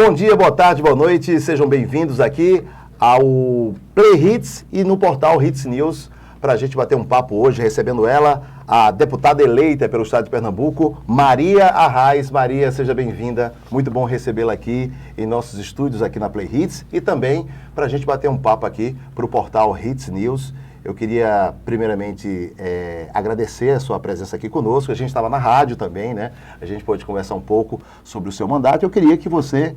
Bom dia, boa tarde, boa noite, sejam bem-vindos aqui ao Play Hits e no portal Hits News, para a gente bater um papo hoje, recebendo ela, a deputada eleita pelo estado de Pernambuco, Maria Arraes. Maria, seja bem-vinda, muito bom recebê-la aqui em nossos estúdios aqui na Play Hits e também para a gente bater um papo aqui para o portal Hits News. Eu queria, primeiramente, agradecer a sua presença aqui conosco. A gente estava na rádio também, né? A gente pôde conversar um pouco sobre o seu mandato. Eu queria que você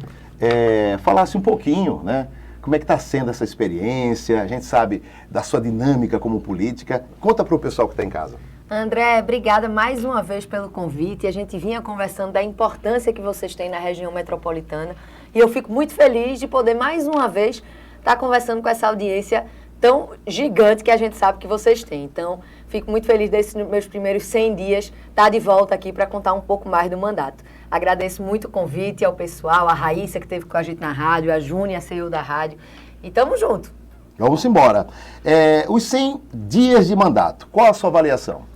falasse um pouquinho, né? Como é que está sendo essa experiência? A gente sabe da sua dinâmica como política. Conta para o pessoal que está em casa. André, obrigada mais uma vez pelo convite. A gente vinha conversando da importância que vocês têm na região metropolitana. E eu fico muito feliz de poder, mais uma vez, estar conversando com essa audiência tão gigante que a gente sabe que vocês têm. Então, fico muito feliz desses meus primeiros 100 dias estar de volta aqui para contar um pouco mais do mandato. Agradeço muito o convite ao pessoal, a Raíssa que esteve com a gente na rádio, a Júnia, a CEO da rádio. E tamo junto. Vamos embora. Os 100 dias de mandato, qual a sua avaliação?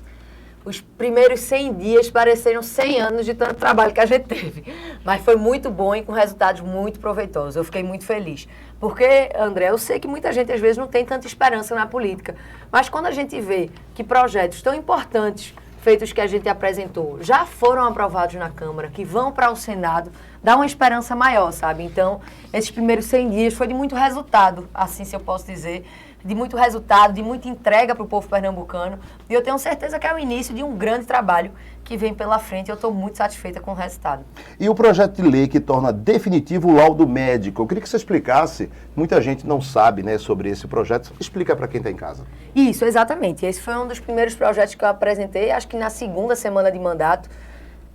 Os primeiros 100 dias pareceram 100 anos de tanto trabalho que a gente teve. Mas foi muito bom e com resultados muito proveitosos. Eu fiquei muito feliz. Porque, André, eu sei que muita gente às vezes não tem tanta esperança na política. Mas quando a gente vê que projetos tão importantes feitos que a gente apresentou já foram aprovados na Câmara, que vão para o Senado, dá uma esperança maior, sabe? Então, esses primeiros 100 dias foi de muito resultado, assim se eu posso dizer, de muito resultado, de muita entrega para o povo pernambucano. E eu tenho certeza que é o início de um grande trabalho que vem pela frente. Eu estou muito satisfeita com o resultado. E o projeto de lei que torna definitivo o laudo médico? Eu queria que você explicasse. Muita gente não sabe, né, sobre esse projeto. Explica para quem está em casa. Isso, exatamente. Esse foi um dos primeiros projetos que eu apresentei, acho que na segunda semana de mandato.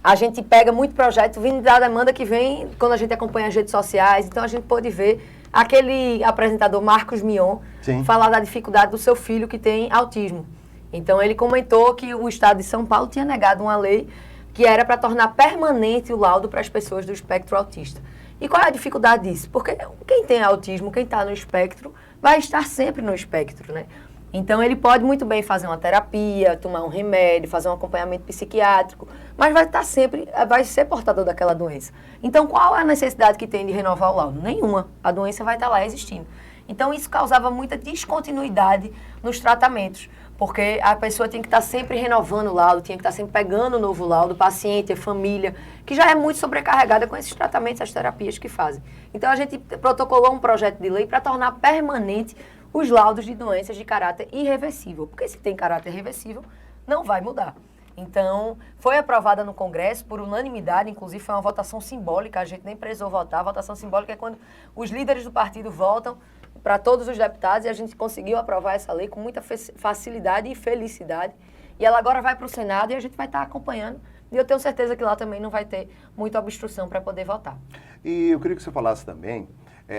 A gente pega muito projeto vindo da demanda que vem quando a gente acompanha as redes sociais. Então, a gente pôde ver aquele apresentador Marcos Mion falar da dificuldade do seu filho que tem autismo. Então, ele comentou que o estado de São Paulo tinha negado uma lei que era para tornar permanente o laudo para as pessoas do espectro autista. E qual é a dificuldade disso? Porque quem tem autismo, quem está no espectro, vai estar sempre no espectro, né? Então, ele pode muito bem fazer uma terapia, tomar um remédio, fazer um acompanhamento psiquiátrico, mas vai estar sempre, vai ser portador daquela doença. Então, qual é a necessidade que tem de renovar o laudo? Nenhuma. A doença vai estar lá existindo. Então, isso causava muita descontinuidade nos tratamentos, porque a pessoa tinha que estar sempre renovando o laudo, tinha que estar sempre pegando o novo laudo, o paciente, a família, que já é muito sobrecarregada com esses tratamentos, as terapias que fazem. Então, a gente protocolou um projeto de lei para tornar permanente os laudos de doenças de caráter irreversível, porque se tem caráter reversível, não vai mudar. Então, foi aprovada no Congresso por unanimidade, inclusive foi uma votação simbólica, a gente nem precisou votar. A votação simbólica é quando os líderes do partido votam para todos os deputados e a gente conseguiu aprovar essa lei com muita facilidade e felicidade. E ela agora vai para o Senado e a gente vai estar acompanhando. E eu tenho certeza que lá também não vai ter muita obstrução para poder votar. E eu queria que você falasse também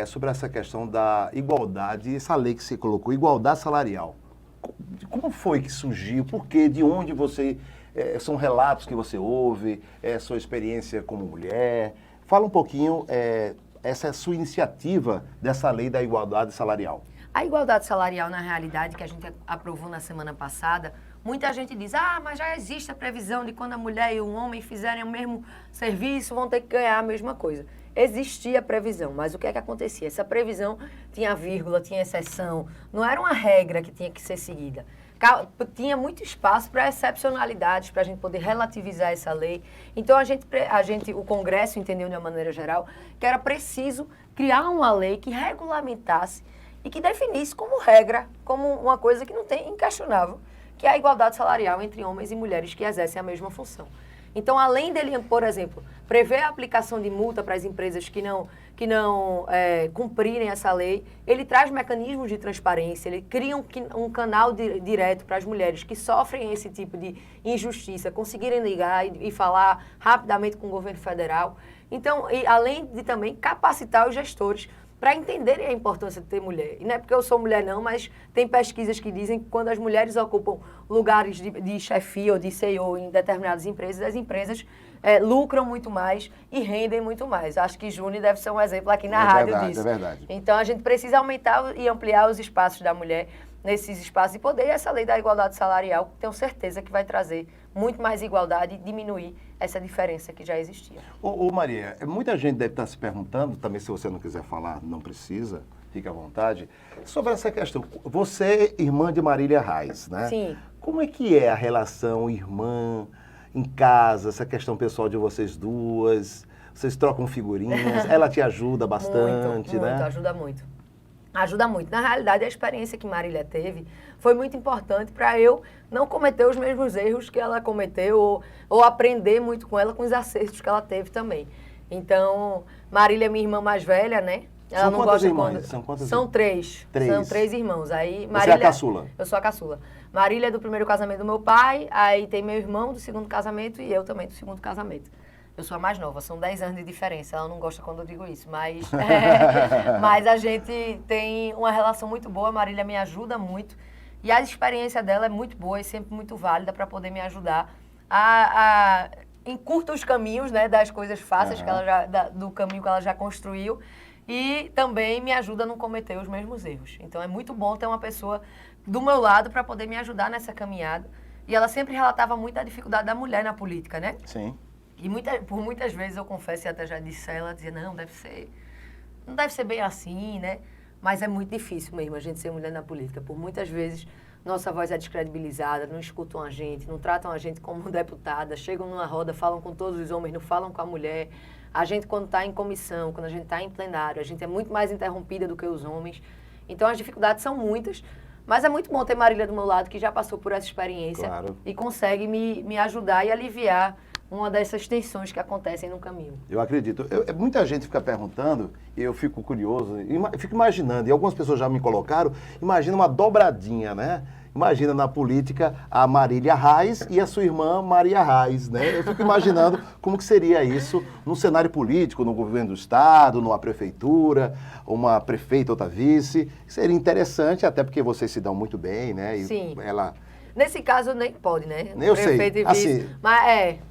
sobre essa questão da igualdade, essa lei que você colocou, igualdade salarial. Como foi que surgiu? Por quê? De onde você... são relatos que você ouve, sua experiência como mulher. Fala um pouquinho, essa é a sua iniciativa dessa lei da igualdade salarial. A igualdade salarial, na realidade, que a gente aprovou na semana passada, muita gente diz, mas já existe a previsão de quando a mulher e o homem fizerem o mesmo serviço, vão ter que ganhar a mesma coisa. Existia a previsão, mas o que é que acontecia? Essa previsão tinha vírgula, tinha exceção, não era uma regra que tinha que ser seguida. Tinha muito espaço para excepcionalidades, para a gente poder relativizar essa lei. Então, o Congresso entendeu de uma maneira geral que era preciso criar uma lei que regulamentasse e que definisse como regra, como uma coisa que não tem inquestionável, que é a igualdade salarial entre homens e mulheres que exercem a mesma função. Então, além dele, por exemplo, prever a aplicação de multa para as empresas que não cumprirem essa lei, ele traz mecanismos de transparência, ele cria um canal direto para as mulheres que sofrem esse tipo de injustiça, conseguirem ligar e falar rapidamente com o governo federal. Então, além de também capacitar os gestores para entenderem a importância de ter mulher. E não é porque eu sou mulher não, mas tem pesquisas que dizem que quando as mulheres ocupam lugares de chefia ou de CEO em determinadas empresas, as empresas lucram muito mais e rendem muito mais. Acho que Júnior deve ser um exemplo aqui na rádio disso. É verdade. Então, a gente precisa aumentar e ampliar os espaços da mulher nesses espaços de poder, e essa lei da igualdade salarial, tenho certeza que vai trazer muito mais igualdade e diminuir essa diferença que já existia. Ô Maria, muita gente deve estar se perguntando, também se você não quiser falar, não precisa, fique à vontade, sobre essa questão. Você é irmã de Marília Reis, né? Sim. Como é que é a relação irmã em casa, essa questão pessoal de vocês duas? Vocês trocam figurinhas, ela te ajuda bastante, muito, né? Muito, ajuda muito. Ajuda muito. Na realidade, a experiência que Marília teve foi muito importante para eu não cometer os mesmos erros que ela cometeu ou aprender muito com ela, com os acertos que ela teve também. Então, Marília é minha irmã mais velha, né? Ela São não quantas gosta irmãs? quando... São quantas São três. Três. São 3 irmãos. Aí, Você é a caçula? Eu sou a caçula. Marília é do primeiro casamento do meu pai, aí tem meu irmão do segundo casamento e eu também do segundo casamento. Eu sou a mais nova, são 10 anos de diferença. Ela não gosta quando eu digo isso, mas, mas a gente tem uma relação muito boa. A Marília me ajuda muito e a experiência dela é muito boa e sempre muito válida para poder me ajudar a encurtar os caminhos, né, das coisas fáceis que ela do caminho que ela já construiu, e também me ajuda a não cometer os mesmos erros. Então é muito bom ter uma pessoa do meu lado para poder me ajudar nessa caminhada. E ela sempre relatava muito a dificuldade da mulher na política, né? Sim. E por muitas vezes eu confesso, e até já disse a ela, dizia, não deve ser bem assim, né? Mas é muito difícil mesmo a gente ser mulher na política. Por muitas vezes nossa voz é descredibilizada, não escutam a gente, não tratam a gente como deputada, chegam numa roda, falam com todos os homens, não falam com a mulher. A gente, quando está em comissão, quando a gente está em plenário, a gente é muito mais interrompida do que os homens. Então as dificuldades são muitas, mas é muito bom ter Marília do meu lado, que já passou por essa experiência, claro, e consegue me ajudar e aliviar uma dessas tensões que acontecem no caminho. Eu acredito. Muita gente fica perguntando, e eu fico curioso, fico imaginando, e algumas pessoas já me colocaram, imagina uma dobradinha, né? Imagina na política a Marília Reis e a sua irmã Maria Reis, né? Eu fico imaginando como que seria isso no cenário político, no governo do estado, numa prefeitura, uma prefeita, outra vice. Seria interessante, até porque vocês se dão muito bem, né? E sim. Ela... Nesse caso nem pode, né? Eu prefeito sei, e vice. assim...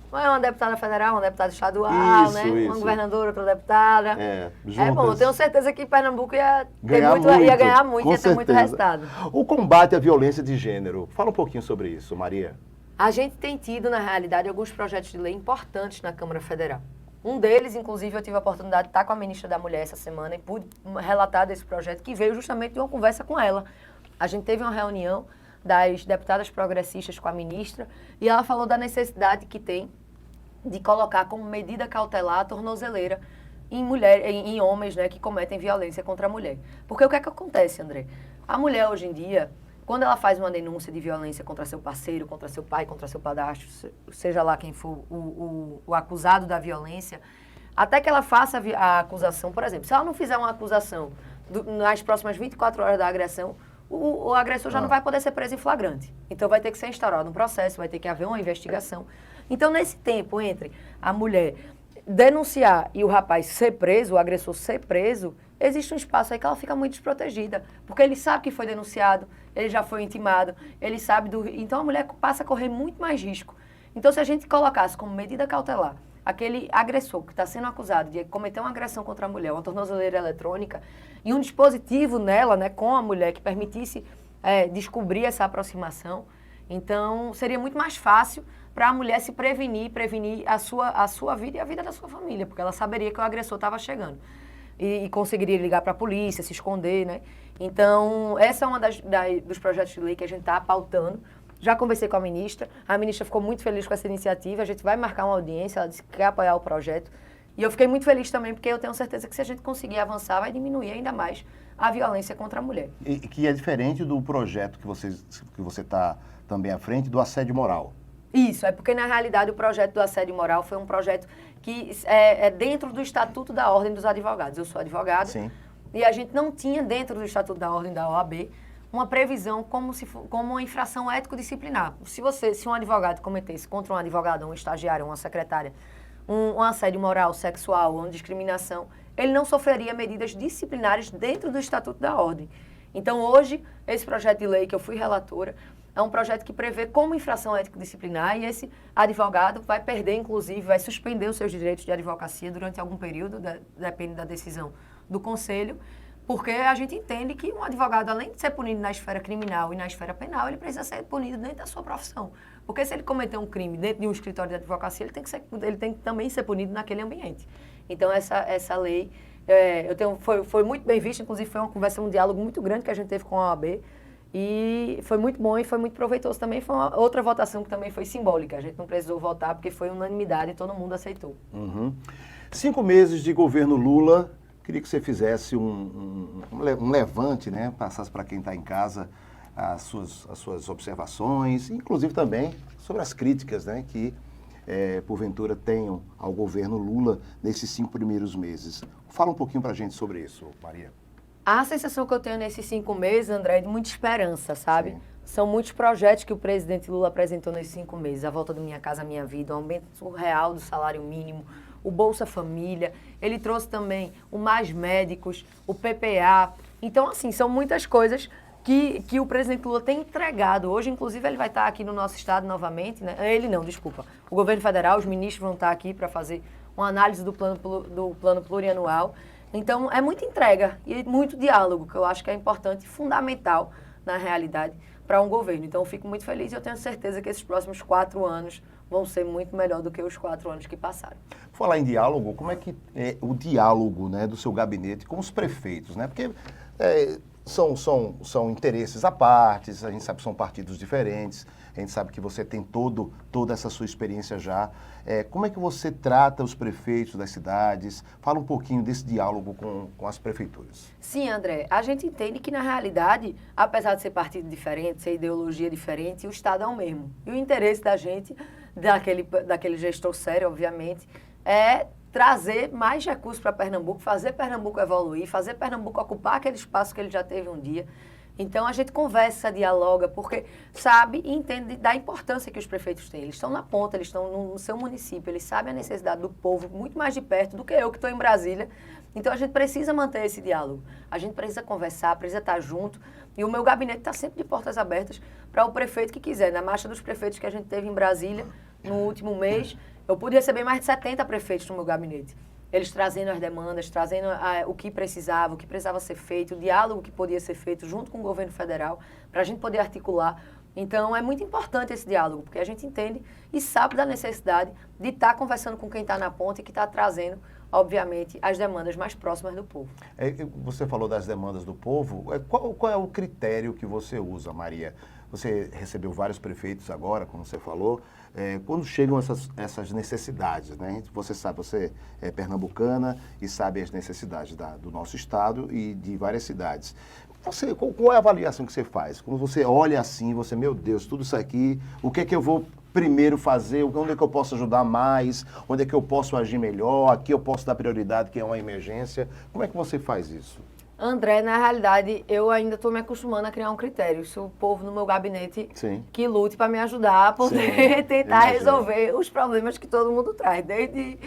Mas é uma deputada federal, uma deputada estadual, isso, né? Isso. Uma governadora, outra deputada. Juntas. É bom, eu tenho certeza que Pernambuco ia ganhar muito, ia ter muito resultado. O combate à violência de gênero, fala um pouquinho sobre isso, Maria. A gente tem tido, na realidade, alguns projetos de lei importantes na Câmara Federal. Um deles, inclusive, eu tive a oportunidade de estar com a ministra da Mulher essa semana e pude relatar desse projeto que veio justamente de uma conversa com ela. A gente teve uma reunião das deputadas progressistas com a ministra, e ela falou da necessidade que tem de colocar como medida cautelar a tornozeleira em homens, né, que cometem violência contra a mulher. Porque o que é que acontece, André? A mulher, hoje em dia, quando ela faz uma denúncia de violência contra seu parceiro, contra seu pai, contra seu padrasto, seja lá quem for o acusado da violência, até que ela faça a acusação, por exemplo, se ela não fizer uma acusação nas próximas 24 horas da agressão, o agressor já não vai poder ser preso em flagrante. Então vai ter que ser instaurado um processo, vai ter que haver uma investigação. Então, nesse tempo entre a mulher denunciar e o rapaz ser preso, o agressor ser preso, existe um espaço aí que ela fica muito desprotegida. Porque ele sabe que foi denunciado, ele já foi intimado, ele sabe do... Então a mulher passa a correr muito mais risco. Então, se a gente colocasse como medida cautelar aquele agressor que está sendo acusado de cometer uma agressão contra a mulher, uma tornozeleira eletrônica, e um dispositivo nela, né, com a mulher, que permitisse descobrir essa aproximação, então seria muito mais fácil para a mulher se prevenir a sua vida e a vida da sua família, porque ela saberia que o agressor estava chegando. E conseguiria ligar para a polícia, se esconder, né? Então, essa é uma dos projetos de lei que a gente está pautando. Já conversei com a ministra ficou muito feliz com essa iniciativa, a gente vai marcar uma audiência, ela disse que quer apoiar o projeto. E eu fiquei muito feliz também, porque eu tenho certeza que se a gente conseguir avançar, vai diminuir ainda mais a violência contra a mulher. E que é diferente do projeto que você está também à frente, do assédio moral. Isso, é porque na realidade o projeto do assédio moral foi um projeto que é dentro do Estatuto da Ordem dos Advogados. Eu sou advogada. Sim. E a gente não tinha dentro do Estatuto da Ordem da OAB uma previsão como uma infração ético-disciplinar. Se um advogado cometesse contra um advogado, um estagiário, uma secretária, um assédio moral, sexual, uma discriminação, ele não sofreria medidas disciplinares dentro do Estatuto da Ordem. Então, hoje, esse projeto de lei que eu fui relatora é um projeto que prevê como infração ético-disciplinar, e esse advogado vai perder, inclusive, vai suspender os seus direitos de advocacia durante algum período, depende da decisão do Conselho, Porque a gente entende que um advogado, além de ser punido na esfera criminal e na esfera penal, ele precisa ser punido dentro da sua profissão. Porque se ele cometer um crime dentro de um escritório de advocacia, ele tem que também ser punido naquele ambiente. Então, essa lei foi muito bem vista, inclusive foi uma conversa, um diálogo muito grande que a gente teve com a OAB, e foi muito bom e foi muito proveitoso também. Foi outra votação que também foi simbólica. A gente não precisou votar porque foi unanimidade e todo mundo aceitou. 5 meses de governo Lula, queria que você fizesse um levante, né? Passasse para quem está em casa as suas observações, inclusive também sobre as críticas, né, que porventura tenham ao governo Lula nesses 5 primeiros meses. Fala um pouquinho para a gente sobre isso, Maria. A sensação que eu tenho nesses 5 meses, André, é de muita esperança, sabe? Sim. São muitos projetos que o presidente Lula apresentou nesses 5 meses. A volta do Minha Casa Minha Vida, o aumento real do salário mínimo, o Bolsa Família. Ele trouxe também o Mais Médicos, o PPA. Então, assim, são muitas coisas que o presidente Lula tem entregado. Hoje, inclusive, ele vai estar aqui no nosso estado novamente, né? Ele não, desculpa. O governo federal, os ministros vão estar aqui para fazer uma análise do plano plurianual. Então, é muita entrega e muito diálogo, que eu acho que é importante e fundamental, na realidade, para um governo. Então, eu fico muito feliz e eu tenho certeza que esses próximos 4 anos vão ser muito melhor do que os 4 anos que passaram. Falar em diálogo, como é que é o diálogo, né, do seu gabinete com os prefeitos, né? Porque são interesses à parte, a gente sabe que são partidos diferentes, a gente sabe que você tem toda essa sua experiência já. Como é que você trata os prefeitos das cidades? Fala um pouquinho desse diálogo com as prefeituras. Sim, André, a gente entende que, na realidade, apesar de ser partido diferente, ser ideologia diferente, o Estado é o mesmo. E o interesse da gente, daquele gestor sério, obviamente, é trazer mais recursos para Pernambuco, fazer Pernambuco evoluir, fazer Pernambuco ocupar aquele espaço que ele já teve um dia. Então, a gente conversa, dialoga, porque sabe e entende da importância que os prefeitos têm. Eles estão na ponta, eles estão no seu município, eles sabem a necessidade do povo muito mais de perto do que eu, que estou em Brasília. Então, a gente precisa manter esse diálogo. A gente precisa conversar, precisa estar junto. E o meu gabinete está sempre de portas abertas para o prefeito que quiser. Na marcha dos prefeitos que a gente teve em Brasília, no último mês, eu pude receber mais de 70 prefeitos no meu gabinete. Eles trazendo as demandas, trazendo o que precisava ser feito, o diálogo que podia ser feito junto com o governo federal, para a gente poder articular. Então, é muito importante esse diálogo, porque a gente entende e sabe da necessidade de estar conversando com quem está na ponta e que está trazendo, obviamente, as demandas mais próximas do povo. Você falou das demandas do povo. Qual é o critério que você usa, Maria? Você recebeu vários prefeitos agora, como você falou. Quando chegam essas necessidades, né? Você sabe, você é pernambucana e sabe as necessidades do nosso estado e de várias cidades. Qual é a avaliação que você faz? Quando você olha assim, meu Deus, tudo isso aqui, o que é que eu vou primeiro fazer? Onde é que eu posso ajudar mais? Onde é que eu posso agir melhor? Aqui eu posso dar prioridade, que é uma emergência. Como é que você faz isso? André, na realidade, eu ainda estou me acostumando a criar um critério. Se o povo no meu gabinete que lute para me ajudar a poder tentar resolver os problemas que todo mundo traz. Desde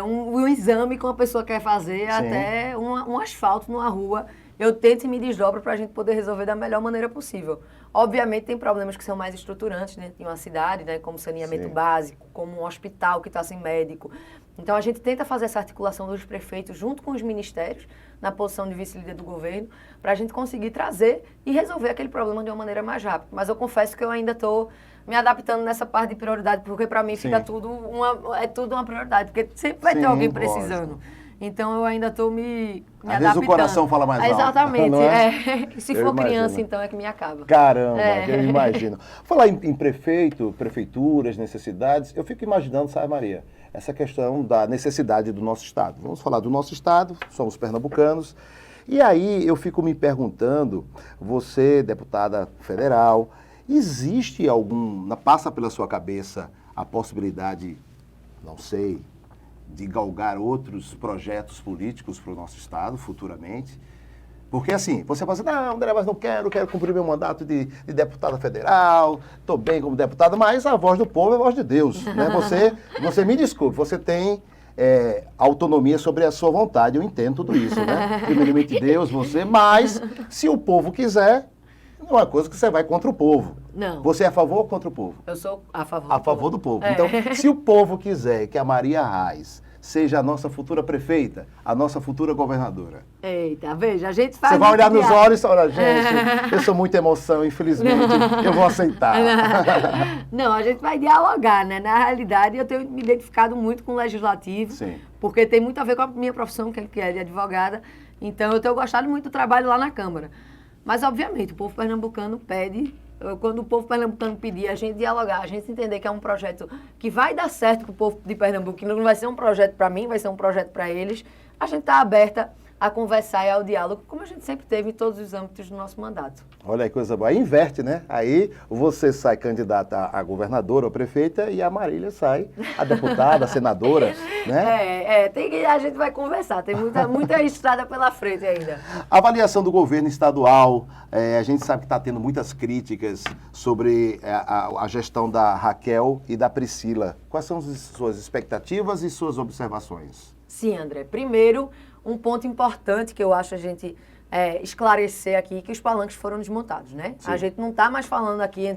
um exame que uma pessoa quer fazer até um asfalto numa rua. Eu tento e me desdobro para a gente poder resolver da melhor maneira possível. Obviamente, tem problemas que são mais estruturantes dentro de uma cidade, né, como saneamento básico, como um hospital que está sem médico. Então, a gente tenta fazer essa articulação dos prefeitos junto com os ministérios, na posição de vice-líder do governo, para a gente conseguir trazer e resolver aquele problema de uma maneira mais rápida. Mas eu confesso que eu ainda estou me adaptando nessa parte de prioridade, porque para mim fica tudo uma prioridade, porque sempre vai ter alguém precisando. Então, eu ainda estou me adaptando. Às vezes o coração fala mais alto. Exatamente. Se for criança, então, é que me acaba. Caramba, eu imagino. Falar em prefeituras, necessidades, eu fico imaginando, sabe, Maria, essa questão da necessidade do nosso estado. Vamos falar do nosso estado, somos pernambucanos. E aí eu fico me perguntando, você, deputada federal, existe passa pela sua cabeça a possibilidade, não sei, de galgar outros projetos políticos para o nosso estado futuramente? Porque assim, você fala assim, não, André, mas não quero cumprir meu mandato de deputada federal, estou bem como deputada, mas a voz do povo é a voz de Deus. Né? Você me desculpe, você tem autonomia sobre a sua vontade, eu entendo tudo isso, né? Primeiramente Deus, mas se o povo quiser, não é uma coisa que você vai contra o povo. Não. Você é a favor ou contra o povo? Eu sou a favor do povo. Então, se o povo quiser que a Maria Reis seja a nossa futura prefeita, a nossa futura governadora? Eita, veja, a gente faz... Você vai olhar nos diálogo. olhos e falar, gente, eu sou muita emoção, infelizmente, eu vou aceitar. Não, a gente vai dialogar, né? Na realidade, eu tenho me identificado muito com o legislativo, Sim. porque tem muito a ver com a minha profissão, que é de advogada. Então, eu tenho gostado muito do trabalho lá na Câmara. Mas, obviamente, o povo pernambucano pede, quando o povo pernambucano pedir, a gente dialogar, a gente entender que é um projeto que vai dar certo para o povo de Pernambuco, que não vai ser um projeto para mim, vai ser um projeto para eles, a gente está aberta a conversar e ao diálogo, como a gente sempre teve em todos os âmbitos do nosso mandato. Olha aí, coisa boa. Aí inverte, né? Aí você sai candidata a governadora ou prefeita e a Marília sai a deputada, a senadora, né? A gente vai conversar, tem muita estrada pela frente ainda. Avaliação do governo estadual, a gente sabe que está tendo muitas críticas sobre a gestão da Raquel e da Priscila. Quais são as suas expectativas e suas observações? Sim, André. Primeiro, um ponto importante que eu acho a gente esclarecer aqui, que os palanques foram desmontados, né? Sim. A gente não está mais falando aqui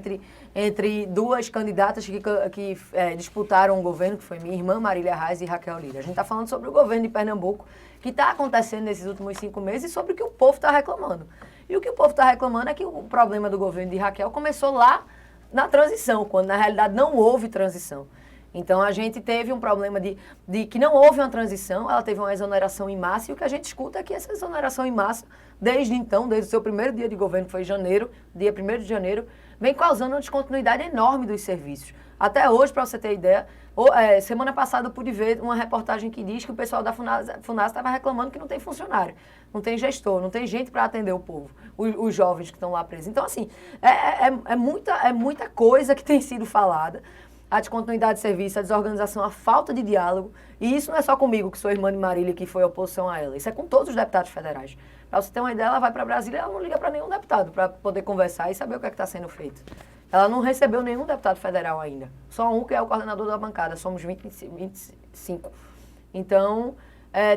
entre duas candidatas que disputaram o governo, que foi minha irmã Marília Reis e Raquel Lira. A gente está falando sobre o governo de Pernambuco, que está acontecendo nesses últimos 5 meses, e sobre o que o povo está reclamando. E o que o povo está reclamando é que o problema do governo de Raquel começou lá na transição, quando na realidade não houve transição. Então, a gente teve um problema de que não houve uma transição, ela teve uma exoneração em massa, e o que a gente escuta é que essa exoneração em massa, desde então, desde o seu primeiro dia de governo, que foi janeiro, dia 1º de janeiro, vem causando uma descontinuidade enorme dos serviços. Até hoje, para você ter ideia, semana passada eu pude ver uma reportagem que diz que o pessoal da FUNASA estava reclamando que não tem funcionário, não tem gestor, não tem gente para atender o povo, os jovens que estão lá presos. Então, assim, é muita coisa que tem sido falada. A descontinuidade de serviço, a desorganização, a falta de diálogo. E isso não é só comigo, que sou irmã de Marília, que foi oposição a ela. Isso é com todos os deputados federais. Para você ter uma ideia, ela vai para Brasília e ela não liga para nenhum deputado para poder conversar e saber o que é que está sendo feito. Ela não recebeu nenhum deputado federal ainda. Só um, que é o coordenador da bancada. Somos 25. Então,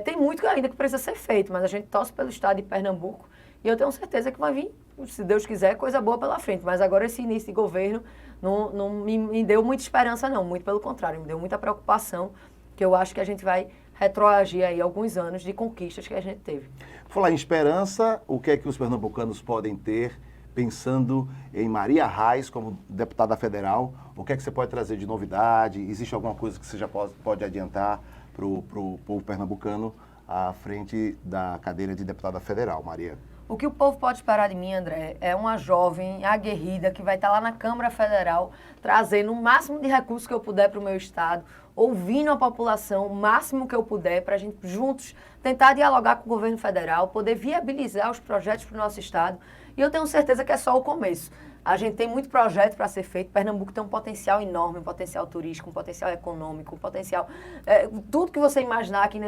tem muito ainda que precisa ser feito, mas a gente torce pelo estado de Pernambuco e eu tenho certeza que vai vir, se Deus quiser, coisa boa pela frente. Mas agora esse início de governo não me deu muita esperança, não. Muito pelo contrário, me deu muita preocupação, que eu acho que a gente vai retroagir aí alguns anos de conquistas que a gente teve. Falar em esperança, o que é que os pernambucanos podem ter pensando em Maria Reis como deputada federal? O que é que você pode trazer de novidade? Existe alguma coisa que você já pode adiantar para o povo pernambucano à frente da cadeira de deputada federal, Maria? O que o povo pode esperar de mim, André, é uma jovem aguerrida que vai estar lá na Câmara Federal, trazendo o máximo de recursos que eu puder para o meu estado, ouvindo a população o máximo que eu puder, para a gente juntos tentar dialogar com o governo federal, poder viabilizar os projetos para o nosso estado. E eu tenho certeza que é só o começo. A gente tem muito projeto para ser feito. Pernambuco tem um potencial enorme, um potencial turístico, um potencial econômico, um potencial... tudo que você imaginar aqui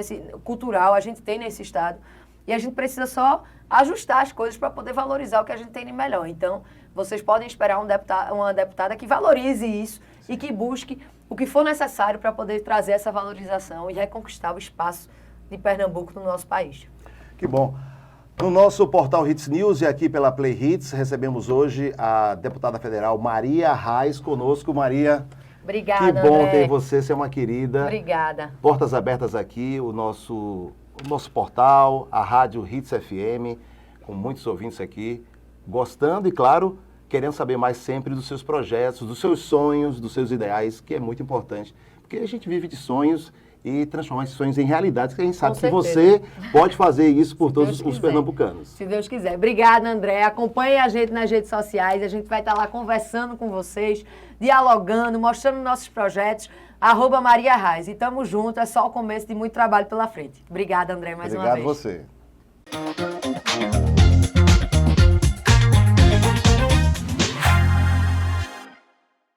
cultural, a gente tem nesse estado. E a gente precisa só ajustar as coisas para poder valorizar o que a gente tem de melhor. Então, vocês podem esperar uma deputada que valorize isso e que busque o que for necessário para poder trazer essa valorização e reconquistar o espaço de Pernambuco no nosso país. Que bom. No nosso portal Hits News e aqui pela Play Hits, recebemos hoje a deputada federal Maria Reis conosco. Maria, obrigada, que bom André. ter você, você é uma querida. Obrigada. Portas abertas aqui, o nosso portal, a Rádio Hits FM, com muitos ouvintes aqui, gostando e, claro, querendo saber mais sempre dos seus projetos, dos seus sonhos, dos seus ideais, que é muito importante, porque a gente vive de sonhos e transformar esses sonhos em realidade, que a gente sabe que você pode fazer isso por todos os pernambucanos. Se Deus quiser. Obrigada, André. Acompanhe a gente nas redes sociais, a gente vai estar lá conversando com vocês, dialogando, mostrando nossos projetos, @Maria Reis. E tamo junto, é só o começo de muito trabalho pela frente. Obrigada, André, mais uma vez. Obrigado você.